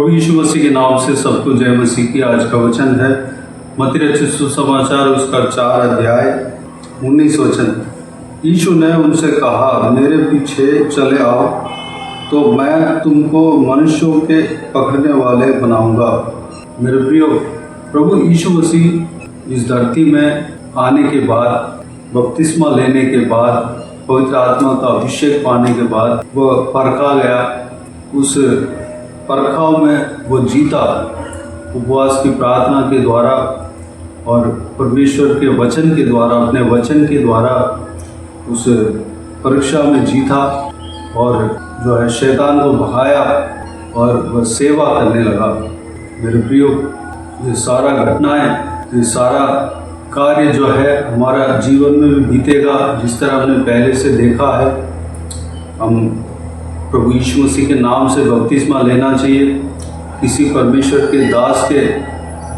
प्रभु यीशु मसीह के नाम से सबको जय मसीह की। आज का वचन है मत्ती रचित सुसमाचार उसका 4 अध्याय 19 वचन। यीशु ने उनसे कहा, मेरे पीछे चले आओ तो मैं तुमको मनुष्यों के पकड़ने वाले बनाऊंगा। मेरे प्रियो, प्रभु यीशु मसीह इस धरती में आने के बाद, बपतिस्मा लेने के बाद, पवित्र आत्मा का अभिषेक पाने के बाद वह परखा गया। उस परखाव में वो जीता, उपवास की प्रार्थना के द्वारा और परमेश्वर के वचन के द्वारा, अपने वचन के द्वारा उस परीक्षा में जीता और जो है शैतान को भगाया और वह सेवा करने लगा। मेरे प्रियो, ये सारा घटनाएं, ये सारा कार्य जो है हमारा जीवन में भी बीतेगा। जिस तरह हमने पहले से देखा है, हम प्रभु यीशु मसीह के नाम से बपतिस्मा लेना चाहिए। किसी परमेश्वर के दास के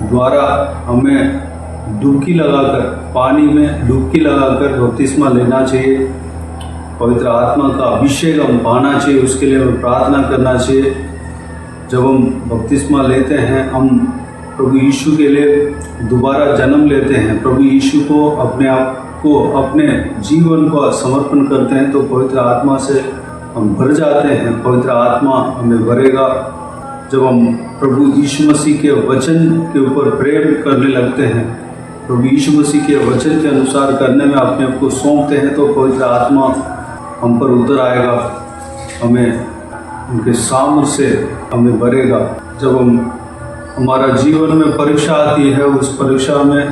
द्वारा हमें डुबकी लगाकर, पानी में डुबकी लगाकर बपतिस्मा लेना चाहिए। पवित्र आत्मा का अभिषेक हम पाना चाहिए, उसके लिए हमें प्रार्थना करना चाहिए। जब हम बपतिस्मा लेते हैं, हम प्रभु यीशु के लिए दोबारा जन्म लेते हैं, प्रभु यीशु को अपने आप को, अपने जीवन को समर्पण करते हैं, तो पवित्र आत्मा से हम भर जाते हैं। पवित्र आत्मा हमें भरेगा जब हम प्रभु यीशु मसीह के वचन के ऊपर प्रेम करने लगते हैं, प्रभु यीशु मसीह के वचन के अनुसार करने में अपने आप को सौंपते हैं, तो पवित्र आत्मा हम पर उतर आएगा, हमें उनके सामर्थ्य से हमें भरेगा। जब हमारा जीवन में परीक्षा आती है, उस परीक्षा में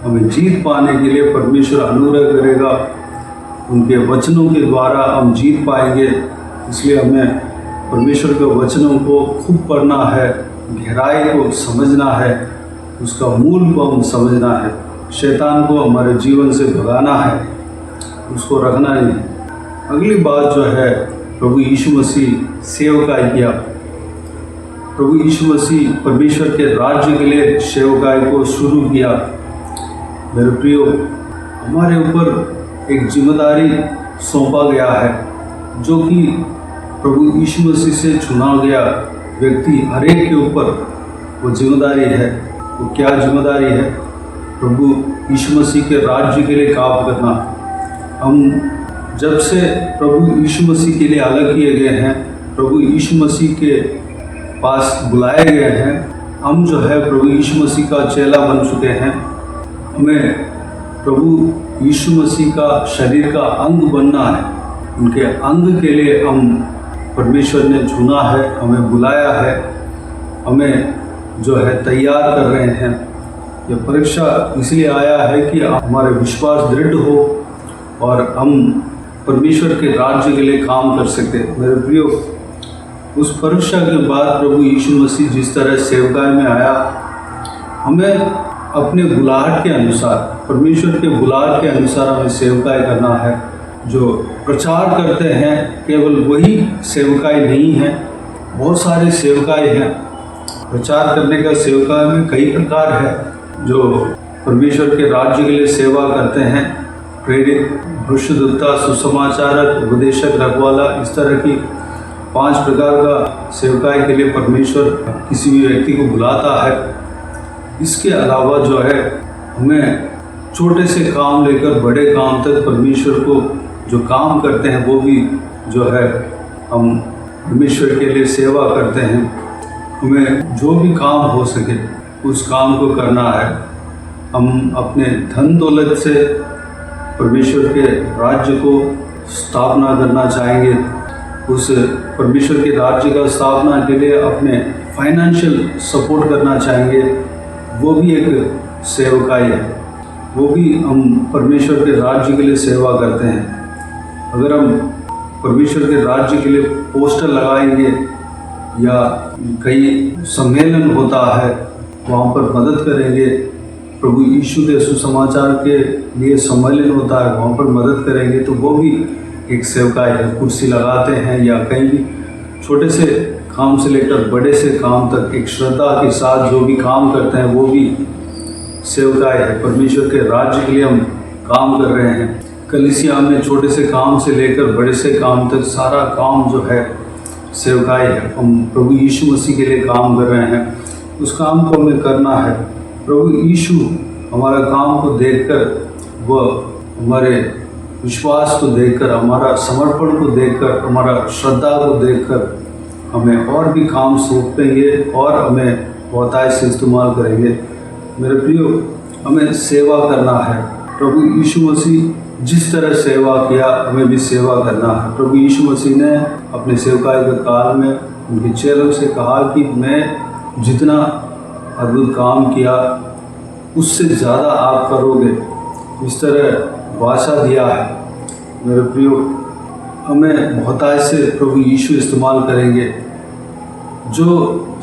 हमें जीत पाने के लिए परमेश्वर अनुग्रह करेगा। उनके वचनों के द्वारा हम जीत पाएंगे। इसलिए हमें परमेश्वर के वचनों को खूब पढ़ना है, गहराई को समझना है, उसका मूल को हम समझना है। शैतान को हमारे जीवन से भगाना है, उसको रखना नहीं। अगली बात जो है, प्रभु यीशु मसीह सेवकाई किया। प्रभु यीशु मसीह परमेश्वर के राज्य के लिए सेवकाई को शुरू किया। मेरे प्रियो, हमारे ऊपर एक जिम्मेदारी सौंपा गया है, जो कि प्रभु यीशु मसीह से चुना गया व्यक्ति हर एक के ऊपर वो जिम्मेदारी है। वो क्या जिम्मेदारी है? प्रभु यीशु मसीह के राज्य के लिए काम करना। हम जब से प्रभु यीशु मसीह के लिए अलग किए गए हैं, प्रभु यीशु मसीह के पास बुलाए गए हैं, हम जो है प्रभु यीशु मसीह का चेला बन चुके हैं। हमें प्रभु यीशु मसीह का शरीर का अंग बनना है। उनके अंग के लिए हम परमेश्वर ने चुना है, हमें बुलाया है, हमें जो है तैयार कर रहे हैं। यह परीक्षा इसलिए आया है कि हमारा विश्वास दृढ़ हो और हम परमेश्वर के राज्य के लिए काम कर सके। मेरे प्रियो, उस परीक्षा के बाद प्रभु यीशु मसीह जिस तरह सेवकाई में आया, हमें अपने बुलाहट के अनुसार, परमेश्वर के बुलाहट के अनुसार हमें सेवकाई करना है। जो प्रचार करते हैं, केवल वही सेवकाई नहीं है, बहुत सारे सेवकाई हैं। प्रचार करने का सेवकाई में कई प्रकार है। जो परमेश्वर के राज्य के लिए सेवा करते हैं, प्रेरित, भविष्यद्वक्ता, सुसमाचारक, उपदेशक, रखवाला, इस तरह की 5 प्रकार का सेवकाई के लिए परमेश्वर किसी भी व्यक्ति को बुलाता है। इसके अलावा जो है, हमें छोटे से काम लेकर बड़े काम तक परमेश्वर को जो काम करते हैं, वो भी जो है हम परमेश्वर के लिए सेवा करते हैं। हमें जो भी काम हो सके उस काम को करना है। हम अपने धन दौलत से परमेश्वर के राज्य को स्थापना करना चाहेंगे। उस परमेश्वर के राज्य का स्थापना के लिए अपने फाइनेंशियल सपोर्ट करना चाहेंगे, वो भी एक सेवकाई है। वो भी हम परमेश्वर के राज्य के लिए सेवा करते हैं। अगर हम परमेश्वर के राज्य के लिए पोस्टर लगाएंगे या कहीं सम्मेलन होता है, वहाँ पर मदद करेंगे, प्रभु यीशु के सुसमाचार के लिए सम्मेलन होता है, वहाँ पर मदद करेंगे, तो वो भी एक सेवकाई है। कुर्सी लगाते हैं या कहीं भी छोटे से काम से लेकर बड़े से काम तक एक श्रद्धा के साथ जो भी काम करते हैं, वो भी सेवकाई है। परमेश्वर के राज्य के लिए हम काम कर रहे हैं। कलीसिया में छोटे से काम से लेकर बड़े से काम तक सारा काम जो है सेवकाई है, हम प्रभु यीशु मसीह के लिए काम कर रहे हैं, उस काम को हमें करना है। प्रभु यीशु हमारा काम को देखकर, वह हमारे विश्वास को देखकर, हमारा समर्पण को देखकर, हमारा श्रद्धा को देखकर हमें और भी काम सौंपेंगे और हमें बहुतायत से इस्तेमाल करेंगे। मेरे प्रियो, हमें सेवा करना है। प्रभु यीशु मसीह जिस तरह सेवा किया, हमें भी सेवा करना है। प्रभु यीशु मसीह ने अपने सेवकाई के काल में उनके चेलों से कहा कि मैं जितना अद्भुत काम किया उससे ज़्यादा आप करोगे, इस तरह वाचा दिया है। मेरे प्रियो, हमें बहुतायत से प्रभु यीशु इस्तेमाल करेंगे। जो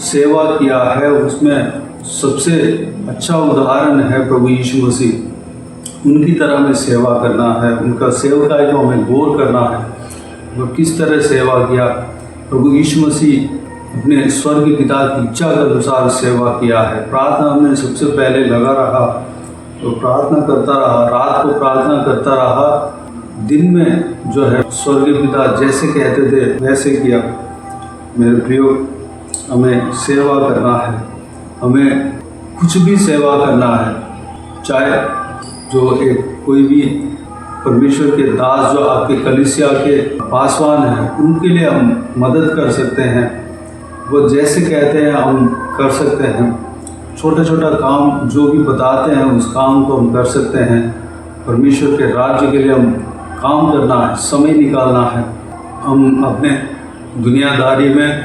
सेवा किया है उसमें सबसे अच्छा उदाहरण है प्रभु यीशु मसीह। उनकी तरह हमें सेवा करना है, उनका सेवकाई को हमें गौर करना है। वो किस तरह सेवा किया, प्रभु यीशु मसीह अपने स्वर्ग पिता की इच्छा के अनुसार सेवा किया है। प्रार्थना में सबसे पहले लगा रहा, तो प्रार्थना करता रहा, रात को प्रार्थना करता रहा, दिन में जो है स्वर्ग पिता जैसे कहते थे वैसे किया। मेरे प्रियो, हमें सेवा करना है, हमें कुछ भी सेवा करना है। चाहे जो एक कोई भी परमेश्वर के दास जो आपके कलीसिया के पासवान हैं, उनके लिए हम मदद कर सकते हैं। वो जैसे कहते हैं हम कर सकते हैं। छोटा छोटा काम जो भी बताते हैं उस काम को हम कर सकते हैं। परमेश्वर के राज्य के लिए हम काम करना है, समय निकालना है। हम अपने दुनियादारी में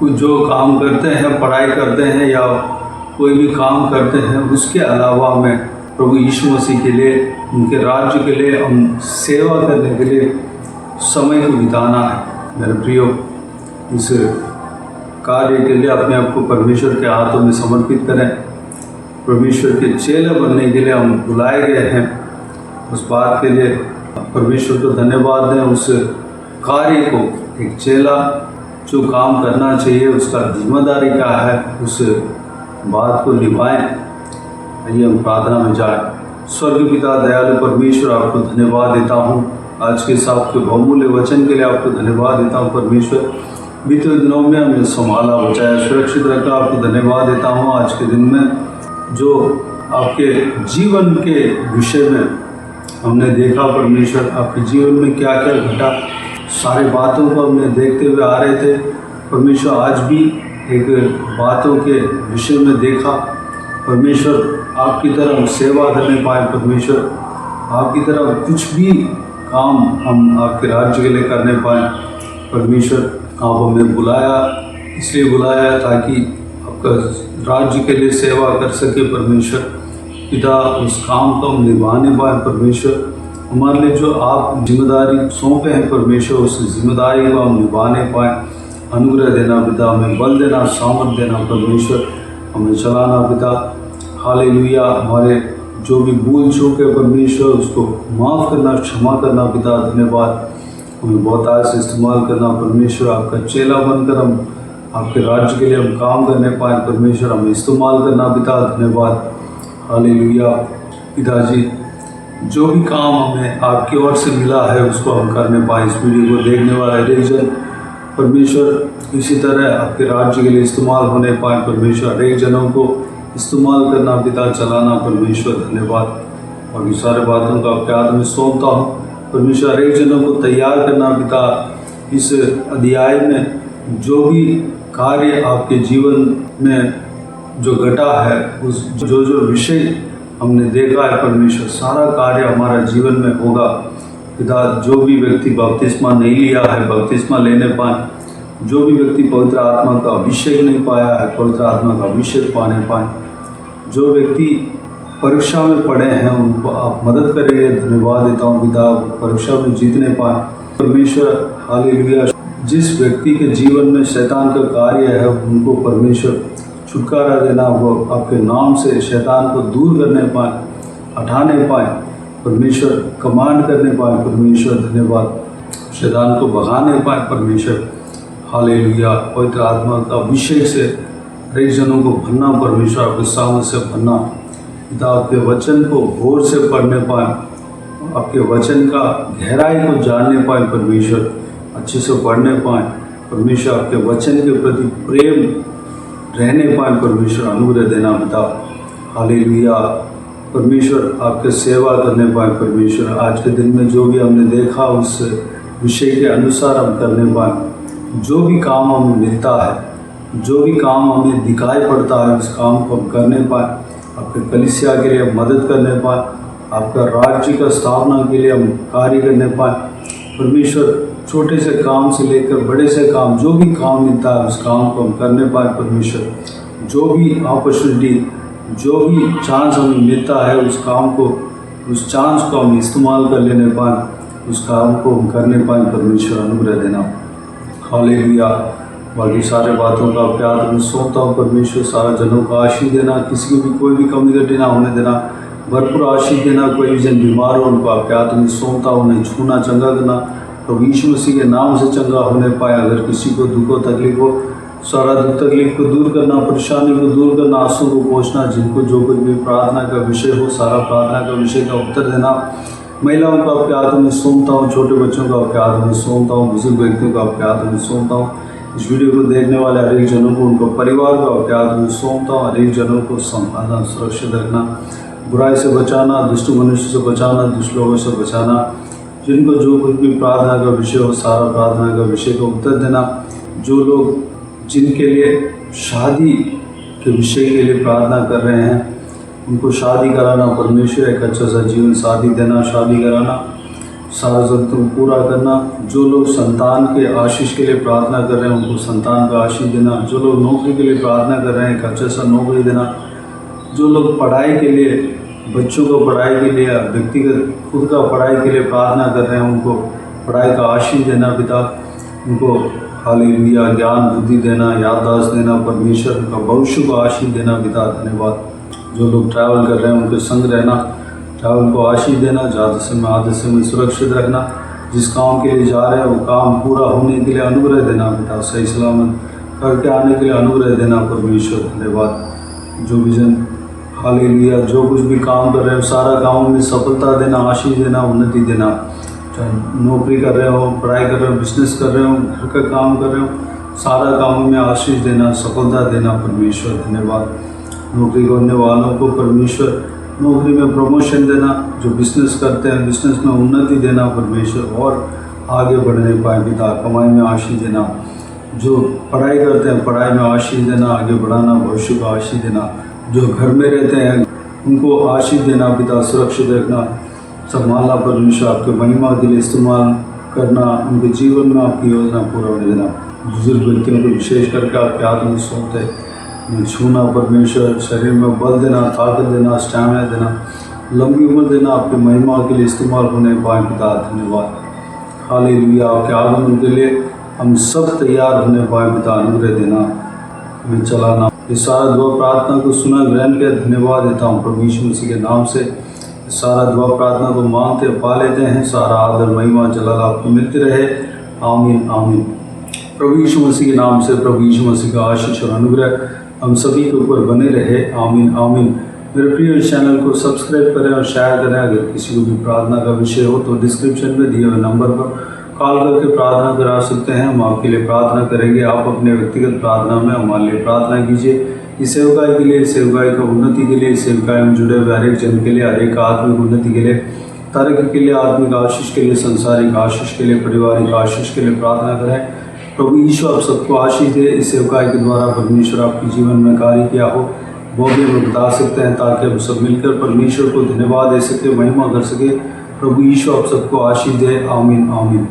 कुछ जो काम करते हैं, पढ़ाई करते हैं या कोई भी काम करते हैं, उसके अलावा में प्रभु यीशु मसीह के लिए, उनके राज्य के लिए हम सेवा करने के लिए समय को बिताना है। मेरे प्रियो, इस कार्य के लिए अपने आप को परमेश्वर के हाथों में समर्पित करें। परमेश्वर के चेले बनने के लिए हम बुलाए गए हैं। उस बात के लिए परमेश्वर को धन्यवाद दें। उस कार्य को, एक चेला जो काम करना चाहिए उसका जिम्मेदारी क्या है, उस बात को निभाएं। आइए हम प्रार्थना में जाएं। स्वर्ग पिता दयालु परमेश्वर, आपको धन्यवाद देता हूँ आज के इस आपके बहुमूल्य वचन के लिए। आपको धन्यवाद देता हूँ परमेश्वर, बीते दिनों में हमें संभाला, बचाया, सुरक्षित रखा। आपको धन्यवाद देता हूँ आज के दिन में जो आपके जीवन के विषय में हमने देखा। परमेश्वर, आपके जीवन में क्या क्या घटा, सारे बातों को हमने देखते हुए आ रहे थे। परमेश्वर, आज भी एक बातों के विषय में देखा। परमेश्वर, आपकी तरह हम सेवा करने पाए। परमेश्वर, आपकी तरह कुछ भी काम हम आपके राज्य के लिए करने पाए। परमेश्वर, आप हमें बुलाया, इसलिए बुलाया ताकि आपका राज्य के लिए सेवा कर सके। परमेश्वर पिता, उस काम को हम निभाने पाए। परमेश्वर, हमारे लिए जो आप जिम्मेदारी सौंपे हैं परमेश्वर, उस जिम्मेदारी को हम निभाने पाए। अनुग्रह देना पिता, हमें बल देना, सामर्थ देना परमेश्वर, हमें चलाना पिता। हालेलुया। हमारे जो भी भूल चूक है परमेश्वर, उसको माफ़ करना, क्षमा करना पिता। धन्यवाद, हमें बहुतायत से इस्तेमाल करना परमेश्वर। आपका चेला बनकर हम आपके राज्य के लिए हम काम करने पाए। परमेश्वर, हमें इस्तेमाल करना पिता। धन्यवाद। हालेलुया। पिताजी, जो भी काम हमें आपकी ओर से मिला है उसको हम करने पाए। इस वीडियो को देखने वाला हर एक जन परमेश्वर इसी तरह आपके राज्य के लिए इस्तेमाल होने पाए। परमेश्वर, हर एक जनों को इस्तेमाल करना पिता, चलाना परमेश्वर। धन्यवाद। और ये सारे बातों को आपके हाथ में सौंपता हूँ परमेश्वर। हर एक जनों को तैयार करना पिता, इस अध्याय में जो भी कार्य आपके जीवन में जो घटा है, उस जो विषय हमने देखा है परमेश्वर, सारा कार्य हमारा जीवन में होगा पिता। जो भी व्यक्ति बपतिस्मा नहीं लिया है, बपतिस्मा लेने पाए। जो भी व्यक्ति पवित्र आत्मा का अभिषेक नहीं पाया है, पवित्र आत्मा का अभिषेक पाने पाए। जो व्यक्ति परीक्षा में पढ़े हैं उनको आप मदद करेंगे। धन्यवाद देता हूँ पिता, परीक्षा में जीतने पाए परमेश्वर। हालेलुया। जिस व्यक्ति के जीवन में शैतान का कार्य है उनको परमेश्वर छुटकारा देना, वो आपके नाम से शैतान को दूर करने पाए, हटाने पाए परमेश्वर, कमांड करने पाए परमेश्वर। धन्यवाद। शैतान को भगाने पाए परमेश्वर। हालेलुया। पवित्र आत्मा का अभिषेक से हर जनों को भरना परमेश्वर, आपके सामने से भरना पिता। आपके वचन को गौर से पढ़ने पाए, आपके वचन का गहराई को जानने पाए परमेश्वर, अच्छे से पढ़ने पाए परमेश्वर आपके वचन के प्रति प्रेम रहने पाए, परमेश्वर अनुग्रह देना पिता। हालेलुया। परमेश्वर आपके सेवा करने पाए, परमेश्वर आज के दिन में जो भी हमने देखा उस विषय के अनुसार हम करने पाए। जो भी काम हमें मिलता है, जो भी काम हमें दिखाई पड़ता है, उस काम को हम करने पाए, आपके कलीसिया के लिए हम मदद करने पाए, आपका राज्य का स्थापना के लिए हम कार्य करने पाए। परमेश्वर छोटे से काम से लेकर बड़े से काम, जो भी काम मिलता है उस काम को हम करने पाए। परमेश्वर जो भी अपॉर्चुनिटी, जो भी चांस हमें मिलता है उस काम को, उस चांस को हम इस्तेमाल कर लेने पाए, उस काम को हम करने पाए। परमेश्वर अनुग्रह देना। हालेलुया। बाकी सारे बातों का आपके हाथ में सौंपता हूँ परमेश्वर। सारा जनों का आशीष देना, किसी की भी कोई भी कमी घटी ना होने देना, भरपूर आशीष देना। कोई भी जन बीमार हो उनको आपके हाथ में सौंपता हूँ, उन्हें छूना, चंगा करना, तो यीशु मसीह के नाम से चंगा होने पाए। अगर किसी को दुख हो, तकलीफ हो, सारा दुख तकलीफ को दूर करना, परेशानी को दूर करना, आंसू को पोंछना, जिनको जो कुछ भी प्रार्थना का विषय हो, सारा प्रार्थना का विषय का उत्तर देना। महिलाओं को आपके हाथों में सौंपता हूँ, छोटे बच्चों को आपके हाथों में सौंपता हूँ, बुजुर्ग व्यक्तियों को आपके हाथों में सौंपता हूँ। इस वीडियो को देखने वाले हर एक जनों को, उनको परिवार को आपके हाथों में सौंपता हूँ। हर एक जनों को संभालना, सुरक्षित रखना, बुराई से बचाना, दुष्ट मनुष्य से बचाना, दुष्ट लोगों से बचाना। जिनको जो कुछ भी प्रार्थना का विषय हो, सारा प्रार्थना का विषय का उत्तर देना। जो लोग जिनके लिए शादी के विषय के लिए प्रार्थना कर रहे हैं, उनको शादी कराना, परमेश्वर एक अच्छा सा जीवन शादी देना, शादी कराना, सारा ज़रूरत को पूरा करना। जो लोग संतान के आशीष के लिए प्रार्थना कर रहे हैं, उनको संतान का आशीष देना। जो लोग नौकरी के लिए प्रार्थना कर रहे हैं, एक अच्छा सा नौकरी देना। जो लोग पढ़ाई के लिए, बच्चों को पढ़ाई के लिए, व्यक्तिगत खुद का पढ़ाई के लिए प्रार्थना कर रहे हैं, उनको पढ़ाई का आशीष देना पिता। उनको हालेलुया ज्ञान बुद्धि देना, याददाश्त देना, परमेश्वर का भविष्य को आशीष देना पिता। धन्यवाद। जो लोग ट्रैवल कर रहे हैं उनके संग रहना, ट्रैवल को आशीष देना, ज़्यादा समय आधे समय सुरक्षित रखना। जिस काम के लिए जा रहे हैं वो काम पूरा होने के लिए अनुग्रह देना पिता। सही सलामत करके आने के लिए अनुग्रह देना परमेश्वर। धन्यवाद। जो विजन हालेलुया जो कुछ भी काम कर रहे हो, सारा कामों में सफलता देना, आशीष देना, उन्नति देना। चाहे नौकरी कर रहे हो, पढ़ाई कर रहे हो, बिजनेस कर रहे हो, घर का काम कर रहे हो, सारा कामों में आशीष देना, सफलता देना परमेश्वर। धन्यवाद। नौकरी करने वालों को परमेश्वर नौकरी में प्रमोशन देना, जो बिजनेस करते हैं बिजनेस में उन्नति देना परमेश्वर, और आगे बढ़ने पाए पिता। कमाई में आशीष देना। जो पढ़ाई करते हैं पढ़ाई में आशीष देना, आगे बढ़ाना, भविष्य को आशीष देना। जो घर में रहते हैं उनको आशीष देना पिता, सुरक्षित रखना, संभालना परमेश्वर। आपके महिमा के लिए इस्तेमाल करना, उनके जीवन में आपकी योजना पूरा होने देना। बुजुर्ग व्यक्तियों को विशेष करके आपके हाथ में सौंपते हैं, छूना परमेश्वर, शरीर में बल देना, ताकत देना, स्टैमिना देना, लंबी उम्र देना, आपकी महिमा के लिए इस्तेमाल होने पाए पिता। धन्यवाद। हालेलुया। आपके आगमन के लिए हम सब तैयार होने पाए पिता। अनुग्रह देना, हमें चलाना। इस सारा दुआ प्रार्थना को सुना ग्रहण किया, धन्यवाद देता हूँ प्रभु यीशु मसीह के नाम से। सारा दुआ प्रार्थना को मांगते पा लेते हैं। सारा आदर महिमा जलाल आपको मिलती रहे। आमीन आमीन। प्रभु यीशु मसीह के नाम से प्रभु यीशु मसीह का आशीष और अनुग्रह हम सभी के ऊपर बने रहे। आमीन आमीन। मेरे प्रिय चैनल को सब्सक्राइब करें और शेयर करें। अगर किसी को भी प्रार्थना का विषय हो तो डिस्क्रिप्शन में दिए हुए नंबर पर कॉल करके प्रार्थना करा सकते हैं। हम आपके लिए प्रार्थना करेंगे। आप अपने व्यक्तिगत प्रार्थना में हमारे लिए प्रार्थना कीजिए। इस सेवकाई के लिए, सेवकाई का उन्नति के लिए, सेवकाई में जुड़े हुए हर एक जन के लिए, हर एक आत्मिक उन्नति के लिए, तरक्की के लिए, आत्मिक आशीष के लिए, संसारिक आशीष के लिए, पारिवारिक आशीष के लिए प्रार्थना करें। प्रभु यीशु आप सबको आशीष दे। इस सेवकाई के द्वारा परमेश्वर आपके जीवन में कार्य किया हो वो भी हम बता सकते हैं, ताकि हम सब मिलकर परमेश्वर को धन्यवाद दे सके, महिमा कर सके। प्रभु यीशु आप सबको आशीष दे। आमीन आमीन।